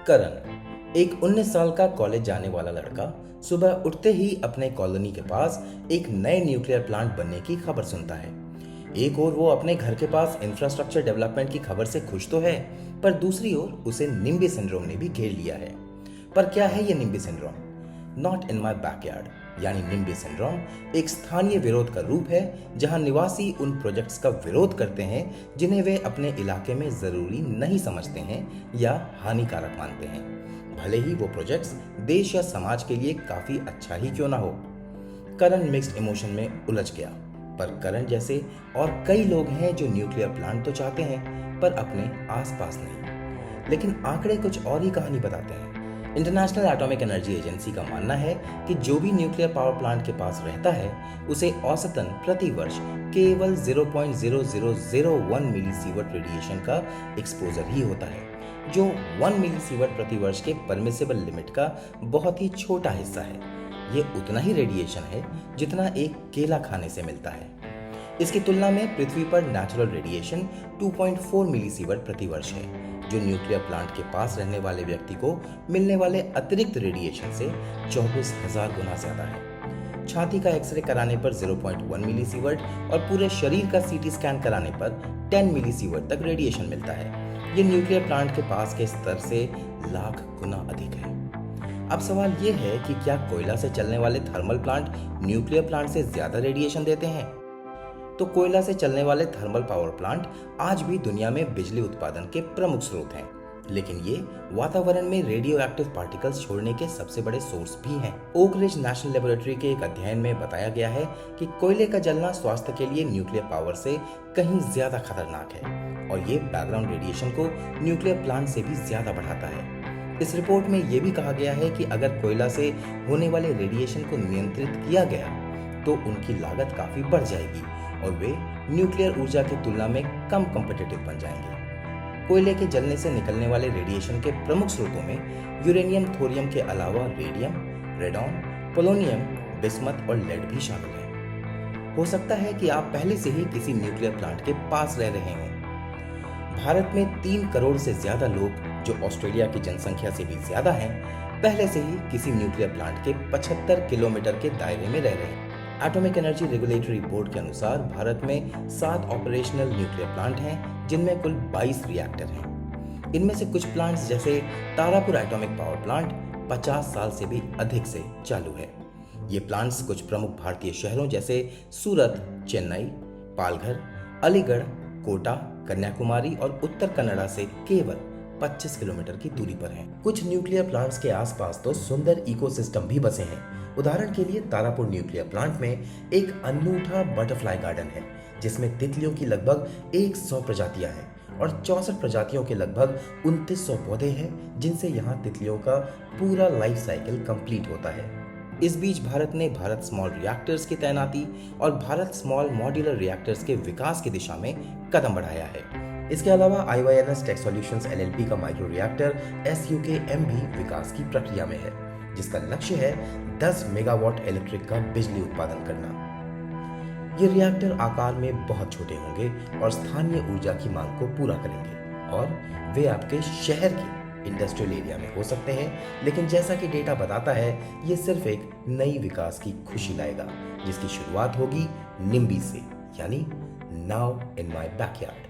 करण, एक 19 साल का कॉलेज जाने वाला लड़का, सुबह उठते ही अपने कॉलोनी के पास एक नए न्यूक्लियर प्लांट बनने की खबर सुनता है। एक ओर वो अपने घर के पास इंफ्रास्ट्रक्चर डेवलपमेंट की खबर से खुश तो है, पर दूसरी ओर उसे निम्बी सिंड्रोम ने भी घेर लिया है। पर क्या है ये NIMBY syndrome? Not in my backyard यानी निम्बी सिंड्रोम एक स्थानीय विरोध का रूप है, जहां निवासी उन प्रोजेक्ट्स का विरोध करते हैं जिन्हें वे अपने इलाके में जरूरी नहीं समझते हैं या हानिकारक मानते हैं, भले ही वो प्रोजेक्ट्स देश या समाज के लिए काफी अच्छा ही क्यों ना हो। करण मिक्स्ड इमोशन में उलझ गया, पर करण जैसे और कई लोग हैं जो न्यूक्लियर प्लांट तो चाहते हैं पर अपने आसपास नहीं। लेकिन आंकड़े कुछ और ही कहानी बताते हैं। इंटरनेशनल एटॉमिक एनर्जी एजेंसी का मानना है कि जो भी न्यूक्लियर पावर प्लांट के पास रहता है उसे औसतन प्रति वर्ष केवल 0.0001 मिलीसीवर्ट रेडिएशन का एक्सपोजर ही होता है, जो 1 मिलीसीवर्ट प्रति वर्ष के परमिसिबल लिमिट का बहुत ही छोटा हिस्सा है। ये उतना ही रेडिएशन है जितना एक केला खाने से मिलता है। इसकी तुलना में पृथ्वी पर नेचुरल रेडिएशन 2.4 मिलीसीवर्ट प्रति वर्ष है, जो न्यूक्लियर प्लांट के पास रहने वाले व्यक्ति को मिलने वाले अतिरिक्त रेडिएशन से 24,000 गुना ज्यादा है। छाती का एक्सरे कराने पर 0.1 मिलीसीवर्ट और पूरे शरीर का सीटी स्कैन कराने पर 10 मिलीसीवर्ट तक रेडिएशन मिलता है। ये न्यूक्लियर प्लांट के पास के स्तर से लाख गुना अधिक है। अब सवाल ये है कि क्या कोयला से चलने वाले थर्मल प्लांट न्यूक्लियर प्लांट से ज्यादा रेडिएशन देते हैं? तो कोयला से चलने वाले थर्मल पावर प्लांट आज भी दुनिया में बिजली उत्पादन के प्रमुख स्रोत हैं, लेकिन ये वातावरण में रेडियो एक्टिव पार्टिकल्स छोड़ने के सबसे बड़े सोर्स भी हैं। ओक रिज नेशनल लेबोरेटरी के एक अध्ययन में बताया गया है कि कोयले का जलना स्वास्थ्य के लिए न्यूक्लियर पावर से कहीं ज्यादा खतरनाक है और ये बैकग्राउंड रेडिएशन को न्यूक्लियर प्लांट से भी ज्यादा बढ़ाता है। इस रिपोर्ट में ये भी कहा गया है कि अगर कोयला से होने वाले रेडिएशन को नियंत्रित किया गया तो उनकी लागत काफी बढ़ जाएगी और वे न्यूक्लियर ऊर्जा की तुलना में कम कॉम्पिटिटिव बन जाएंगे। कोयले के जलने से निकलने वाले रेडिएशन के प्रमुख स्रोतों में यूरेनियम, थोरियम के अलावा रेडियम, रेडॉन, पोलोनियम, बिस्मथ और लेड भी शामिल है। हो सकता है कि आप पहले से ही किसी न्यूक्लियर प्लांट के पास रह रहे हों। भारत में 3 करोड़ से ज्यादा लोग, जो ऑस्ट्रेलिया की जनसंख्या से भी ज्यादा हैं, पहले से ही किसी न्यूक्लियर प्लांट के 75 किलोमीटर के दायरे में रह रहे हैं। एटॉमिक एनर्जी रेगुलेटरी बोर्ड के अनुसार भारत में 7 ऑपरेशनल न्यूक्लियर प्लांट हैं, जिनमें कुल 22 रिएक्टर हैं। इनमें से कुछ प्लांट्स जैसे तारापुर एटॉमिक पावर प्लांट 50 साल से भी अधिक से चालू है। ये प्लांट्स कुछ प्रमुख भारतीय शहरों जैसे सूरत, चेन्नई, पालघर, अलीगढ़, कोटा, कन्याकुमारी और उत्तर कन्नड़ा से केवल 25 किलोमीटर की दूरी पर हैं। कुछ न्यूक्लियर प्लांट्स के आसपास तो सुंदर इकोसिस्टम भी बसे हैं। उदाहरण के लिए तारापुर न्यूक्लियर प्लांट में एक अनूठा बटरफ्लाई गार्डन है, जिसमें तितलियों की लगभग 100 प्रजातियां हैं और 64 प्रजातियों के लगभग 2900 पौधे हैं, जिनसे यहाँ तितलियों का पूरा लाइफ साइकिल कंप्लीट होता है। इस बीच भारत ने भारत स्मॉल रिएक्टर्स की तैनाती और भारत स्मॉल मॉड्यूलर रिएक्टर्स के विकास की दिशा में कदम बढ़ाया है। इसके अलावा IYNS टेक सॉल्यूशंस LLP का माइक्रो रिएक्टर SUKM भी विकास की प्रक्रिया में है, जिसका लक्ष्य है 10 मेगावाट इलेक्ट्रिक का बिजली उत्पादन करना। ये रिएक्टर आकार में बहुत छोटे होंगे और स्थानीय ऊर्जा की मांग को पूरा करेंगे और वे आपके शहर के इंडस्ट्रियल एरिया में हो सकते हैं, लेकिन जैसा कि डेटा बताता है, ये सिर्फ एक नई विकास की खुशी लाएगा, जिसकी शुरुआत होगी निम्बी से, यानी नाउ इन माई बैकयार्ड।